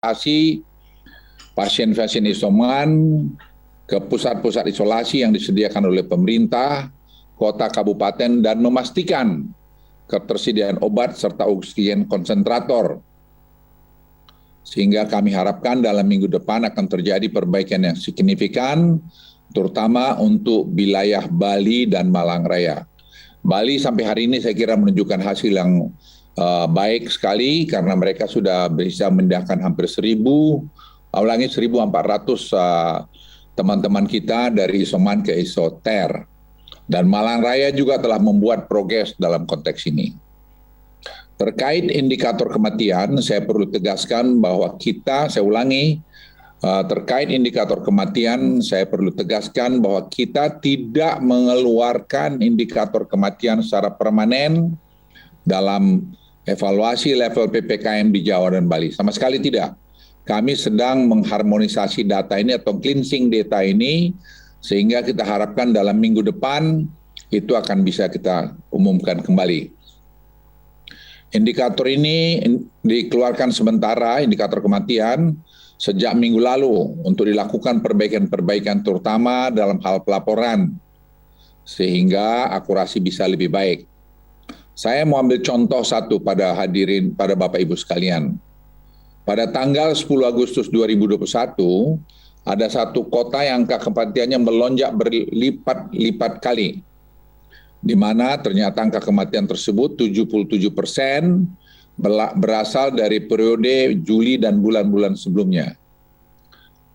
relokasi pasien-pasien isoman ke pusat-pusat isolasi yang disediakan oleh pemerintah, kota, kabupaten, dan memastikan ketersediaan obat serta oksigen konsentrator. Sehingga kami harapkan dalam minggu depan akan terjadi perbaikan yang signifikan, terutama untuk wilayah Bali dan Malang Raya. Bali sampai hari ini saya kira menunjukkan hasil yang baik sekali karena mereka sudah bisa memindahkan hampir 1.400 teman-teman kita dari isoman ke isoter. Dan Malang Raya juga telah membuat progres dalam konteks ini. Terkait indikator kematian, saya perlu tegaskan bahwa terkait indikator kematian, saya perlu tegaskan bahwa kita tidak mengeluarkan indikator kematian secara permanen dalam evaluasi level PPKM di Jawa dan Bali. Sama sekali tidak. Kami sedang mengharmonisasi data ini atau cleansing data ini, sehingga kita harapkan dalam minggu depan itu akan bisa kita umumkan kembali. Indikator ini dikeluarkan sementara, indikator kematian, sejak minggu lalu untuk dilakukan perbaikan-perbaikan terutama dalam hal pelaporan, sehingga akurasi bisa lebih baik. Saya mau ambil contoh satu pada Bapak Ibu sekalian. Pada tanggal 10 Agustus 2021, ada satu kota yang angka kematiannya melonjak berlipat-lipat kali, di mana ternyata angka kematian tersebut 77% berasal dari periode Juli dan bulan-bulan sebelumnya.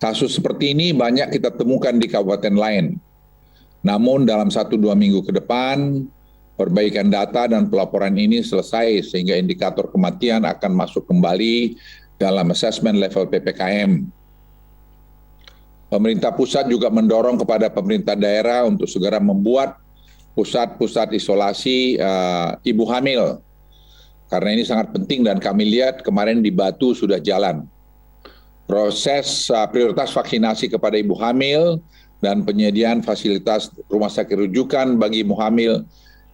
Kasus seperti ini banyak kita temukan di kabupaten lain. Namun dalam 1-2 minggu ke depan, perbaikan data dan pelaporan ini selesai sehingga indikator kematian akan masuk kembali dalam asesmen level PPKM. Pemerintah pusat juga mendorong kepada pemerintah daerah untuk segera membuat pusat-pusat isolasi ibu hamil. Karena ini sangat penting dan kami lihat kemarin di Batu sudah jalan. Proses prioritas vaksinasi kepada ibu hamil dan penyediaan fasilitas rumah sakit rujukan bagi ibu hamil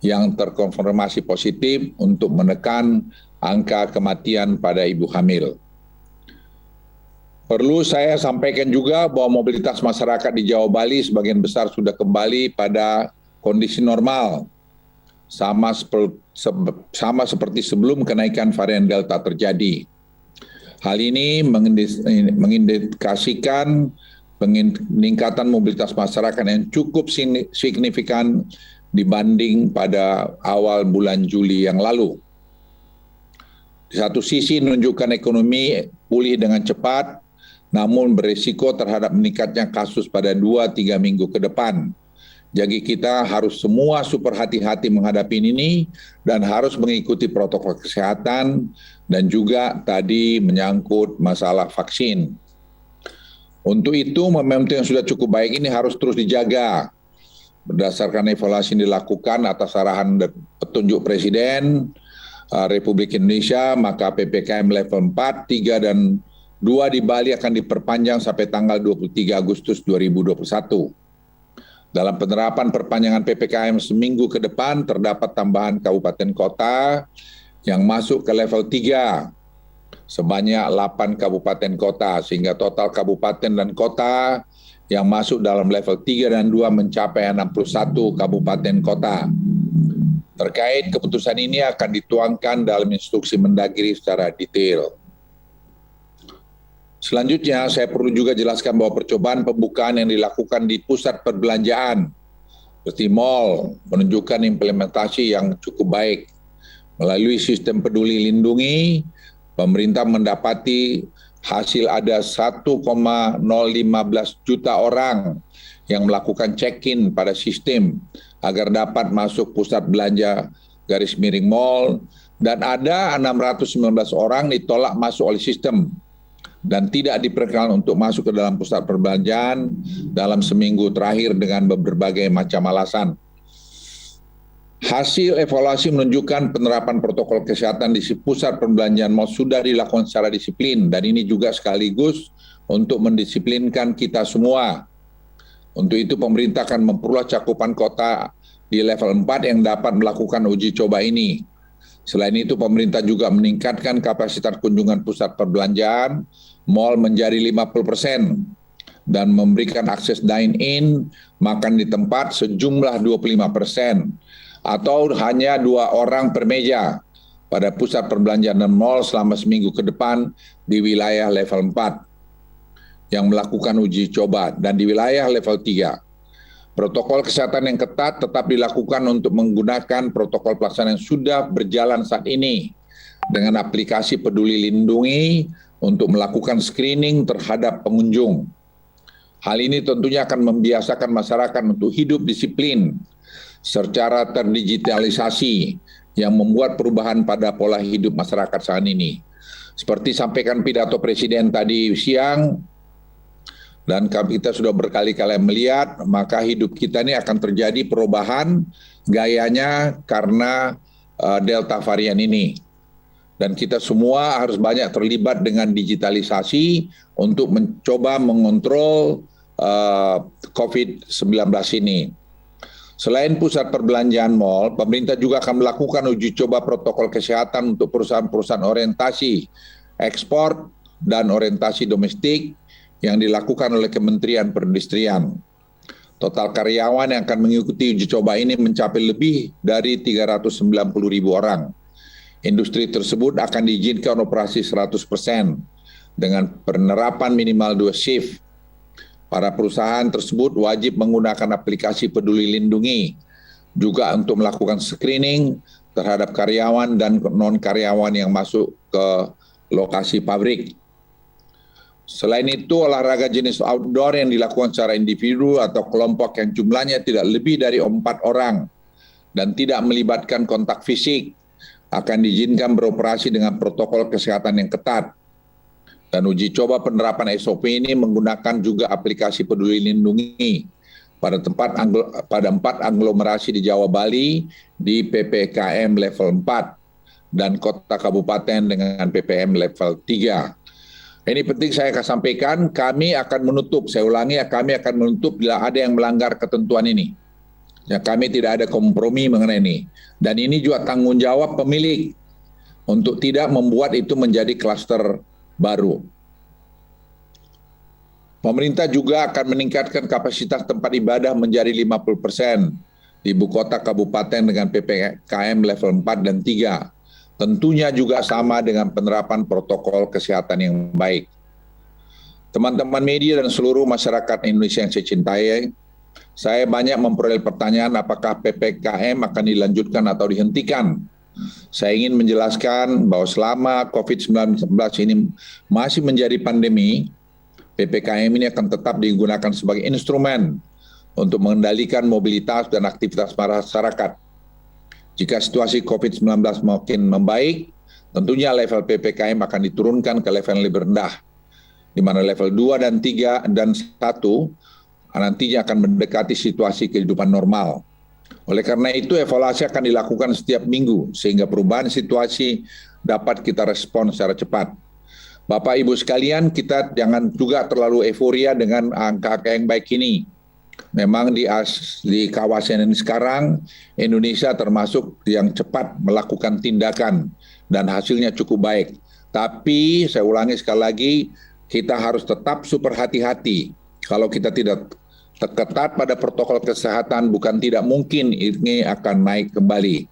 yang terkonfirmasi positif untuk menekan angka kematian pada ibu hamil. Perlu saya sampaikan juga bahwa mobilitas masyarakat di Jawa Bali sebagian besar sudah kembali pada kondisi normal, sama seperti sebelum kenaikan varian Delta terjadi. Hal ini mengindikasikan peningkatan mobilitas masyarakat yang cukup signifikan dibanding pada awal bulan Juli yang lalu. Di satu sisi menunjukkan ekonomi pulih dengan cepat, namun berisiko terhadap meningkatnya kasus pada 2-3 minggu ke depan. Jadi kita harus semua super hati-hati menghadapi ini dan harus mengikuti protokol kesehatan dan juga tadi menyangkut masalah vaksin. Untuk itu momentum yang sudah cukup baik ini harus terus dijaga. Berdasarkan evaluasi yang dilakukan atas arahan dan petunjuk Presiden Republik Indonesia, maka PPKM level 4, 3, dan 2 di Bali akan diperpanjang sampai tanggal 23 Agustus 2021. Dalam penerapan perpanjangan PPKM seminggu ke depan, terdapat tambahan kabupaten kota yang masuk ke level 3, sebanyak 8 kabupaten kota, sehingga total kabupaten dan kota yang masuk dalam level 3 dan 2 mencapai 61 kabupaten kota. Terkait keputusan ini akan dituangkan dalam instruksi Mendagri secara detail. Selanjutnya, saya perlu juga jelaskan bahwa percobaan pembukaan yang dilakukan di pusat perbelanjaan, seperti mal, menunjukkan implementasi yang cukup baik. Melalui sistem peduli lindungi, pemerintah mendapati hasil ada 1,015 juta orang yang melakukan check-in pada sistem agar dapat masuk pusat belanja _mall, dan ada 619 orang ditolak masuk oleh sistem dan tidak diperkenankan untuk masuk ke dalam pusat perbelanjaan dalam seminggu terakhir dengan berbagai macam alasan. Hasil evaluasi menunjukkan penerapan protokol kesehatan di pusat perbelanjaan mal sudah dilakukan secara disiplin, dan ini juga sekaligus untuk mendisiplinkan kita semua. Untuk itu pemerintah akan memperluas cakupan kota di level 4 yang dapat melakukan uji coba ini. Selain itu pemerintah juga meningkatkan kapasitas kunjungan pusat perbelanjaan mal menjadi 50%, dan memberikan akses dine-in, makan di tempat sejumlah 25%, atau hanya 2 orang per meja pada pusat perbelanjaan dan mal selama seminggu ke depan di wilayah level 4 yang melakukan uji coba, dan di wilayah level 3. Protokol kesehatan yang ketat tetap dilakukan untuk menggunakan protokol pelaksanaan yang sudah berjalan saat ini dengan aplikasi Peduli Lindungi untuk melakukan screening terhadap pengunjung. Hal ini tentunya akan membiasakan masyarakat untuk hidup disiplin secara terdigitalisasi yang membuat perubahan pada pola hidup masyarakat saat ini. Seperti sampaikan pidato Presiden tadi siang, dan kita sudah berkali-kali melihat, maka hidup kita ini akan terjadi perubahan gayanya karena Delta varian ini. Dan kita semua harus banyak terlibat dengan digitalisasi untuk mencoba mengontrol COVID-19 ini. Selain pusat perbelanjaan mal, pemerintah juga akan melakukan uji coba protokol kesehatan untuk perusahaan-perusahaan orientasi ekspor dan orientasi domestik yang dilakukan oleh Kementerian Perindustrian. Total karyawan yang akan mengikuti uji coba ini mencapai lebih dari 390.000 orang. Industri tersebut akan diizinkan operasi 100% dengan penerapan minimal 2 shift. Para perusahaan tersebut wajib menggunakan aplikasi Peduli Lindungi juga untuk melakukan screening terhadap karyawan dan non-karyawan yang masuk ke lokasi pabrik. Selain itu, olahraga jenis outdoor yang dilakukan secara individu atau kelompok yang jumlahnya tidak lebih dari 4 orang dan tidak melibatkan kontak fisik akan diizinkan beroperasi dengan protokol kesehatan yang ketat. Dan uji coba penerapan SOP ini menggunakan juga aplikasi Peduli Lindungi pada 4 aglomerasi di Jawa Bali di PPKM level 4 dan kota kabupaten dengan PPM level 3. Ini penting saya akan sampaikan, kami akan menutup, saya ulangi ya, kami akan menutup bila ada yang melanggar ketentuan ini. Ya, kami tidak ada kompromi mengenai ini. Dan ini juga tanggung jawab pemilik untuk tidak membuat itu menjadi klaster baru. Pemerintah juga akan meningkatkan kapasitas tempat ibadah menjadi 50% di ibu kota kabupaten dengan PPKM level 4 dan 3. Tentunya juga sama dengan penerapan protokol kesehatan yang baik. Teman-teman media dan seluruh masyarakat Indonesia yang saya cintai, saya banyak memperoleh pertanyaan apakah PPKM akan dilanjutkan atau dihentikan. Saya ingin menjelaskan bahwa selama COVID-19 ini masih menjadi pandemi, PPKM ini akan tetap digunakan sebagai instrumen untuk mengendalikan mobilitas dan aktivitas masyarakat. Jika situasi COVID-19 makin membaik, tentunya level PPKM akan diturunkan ke level yang lebih rendah, di mana level 2 dan 3 dan 1 nantinya akan mendekati situasi kehidupan normal. Oleh karena itu, evaluasi akan dilakukan setiap minggu, sehingga perubahan situasi dapat kita respon secara cepat. Bapak Ibu sekalian, kita jangan juga terlalu euforia dengan angka-angka yang baik ini. Memang di kawasan ini sekarang, Indonesia termasuk yang cepat melakukan tindakan dan hasilnya cukup baik. Tapi saya ulangi sekali lagi, kita harus tetap super hati-hati. Kalau kita tidak ketat pada protokol kesehatan, bukan tidak mungkin ini akan naik kembali.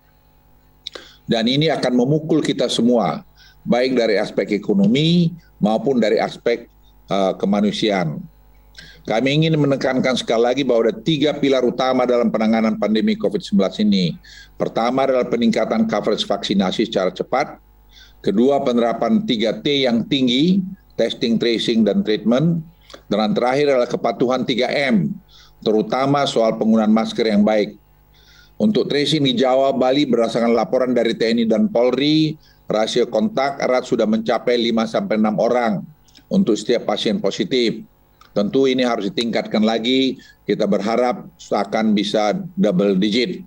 Dan ini akan memukul kita semua, baik dari aspek ekonomi maupun dari aspek kemanusiaan. Kami ingin menekankan sekali lagi bahwa ada 3 pilar utama dalam penanganan pandemi COVID-19 ini. Pertama adalah peningkatan coverage vaksinasi secara cepat. Kedua, penerapan 3T yang tinggi, testing, tracing, dan treatment. Dan terakhir adalah kepatuhan 3M, terutama soal penggunaan masker yang baik. Untuk tracing di Jawa, Bali, berdasarkan laporan dari TNI dan Polri, rasio kontak erat sudah mencapai 5-6 orang untuk setiap pasien positif. Tentu ini harus ditingkatkan lagi, kita berharap akan bisa double digit.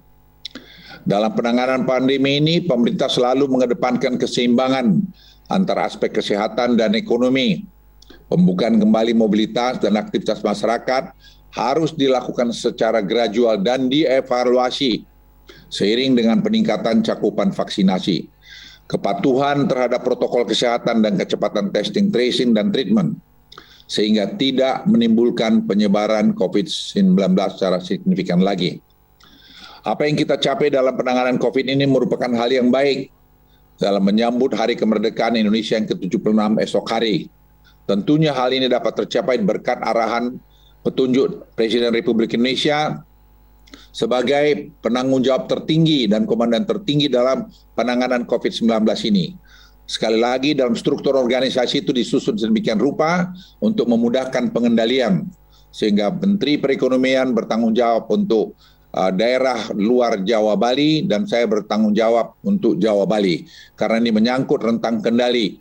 Dalam penanganan pandemi ini, pemerintah selalu mengedepankan keseimbangan antara aspek kesehatan dan ekonomi. Pembukaan kembali mobilitas dan aktivitas masyarakat harus dilakukan secara gradual dan dievaluasi seiring dengan peningkatan cakupan vaksinasi. kepatuhan terhadap protokol kesehatan dan kecepatan testing, tracing, dan treatment, sehingga tidak menimbulkan penyebaran COVID-19 secara signifikan lagi. Apa yang kita capai dalam penanganan COVID ini merupakan hal yang baik dalam menyambut Hari Kemerdekaan Indonesia yang ke-76 esok hari. Tentunya hal ini dapat tercapai berkat arahan petunjuk Presiden Republik Indonesia sebagai penanggung jawab tertinggi dan komandan tertinggi dalam penanganan COVID-19 ini. Sekali lagi, dalam struktur organisasi itu disusun sedemikian rupa untuk memudahkan pengendalian, sehingga Menteri Perekonomian bertanggung jawab untuk daerah luar Jawa Bali, dan saya bertanggung jawab untuk Jawa Bali, karena ini menyangkut rentang kendali,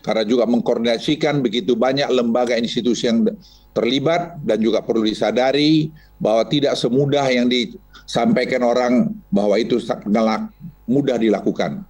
karena juga mengkoordinasikan begitu banyak lembaga institusi yang terlibat, dan juga perlu disadari bahwa tidak semudah yang disampaikan orang bahwa itu sangat mudah dilakukan.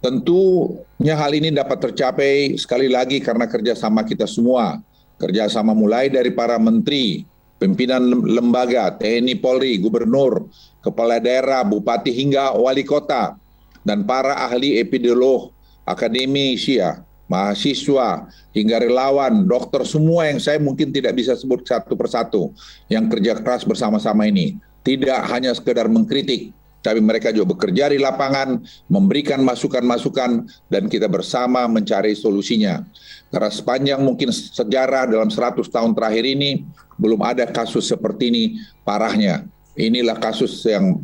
Tentunya hal ini dapat tercapai sekali lagi karena kerjasama kita semua, kerjasama mulai dari para menteri, pimpinan lembaga, TNI, Polri, gubernur, kepala daerah, bupati hingga wali kota, dan para ahli epidemiolog, akademisi, mahasiswa, hingga relawan, dokter, semua yang saya mungkin tidak bisa sebut satu persatu, yang kerja keras bersama-sama ini. Tidak hanya sekedar mengkritik, tapi mereka juga bekerja di lapangan, memberikan masukan-masukan, dan kita bersama mencari solusinya. Karena sepanjang mungkin sejarah dalam 100 tahun terakhir ini, belum ada kasus seperti ini parahnya. Inilah kasus yang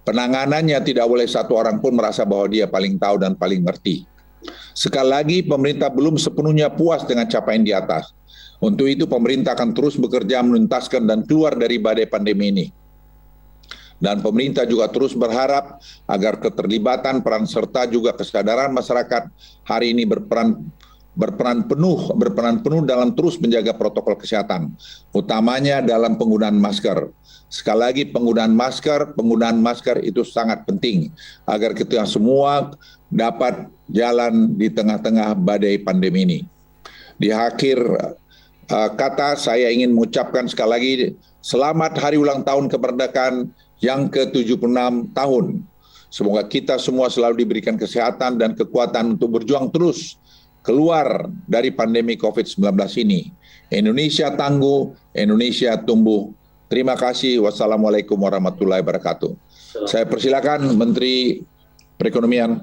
penanganannya tidak boleh satu orang pun merasa bahwa dia paling tahu dan paling ngerti. Sekali lagi, pemerintah belum sepenuhnya puas dengan capaian di atas. Untuk itu, pemerintah akan terus bekerja menuntaskan dan keluar dari badai pandemi ini. Dan pemerintah juga terus berharap agar keterlibatan, peran serta juga kesadaran masyarakat hari ini berperan penuh dalam terus menjaga protokol kesehatan, utamanya dalam penggunaan masker. Sekali lagi, penggunaan masker itu sangat penting agar kita semua dapat jalan di tengah-tengah badai pandemi ini. Di akhir kata, saya ingin mengucapkan sekali lagi selamat hari ulang tahun kemerdekaan yang ke-76 tahun. Semoga kita semua selalu diberikan kesehatan dan kekuatan untuk berjuang terus keluar dari pandemi COVID-19 ini. Indonesia tangguh, Indonesia tumbuh. Terima kasih. Wassalamualaikum warahmatullahi wabarakatuh. Saya persilakan Menteri Perekonomian.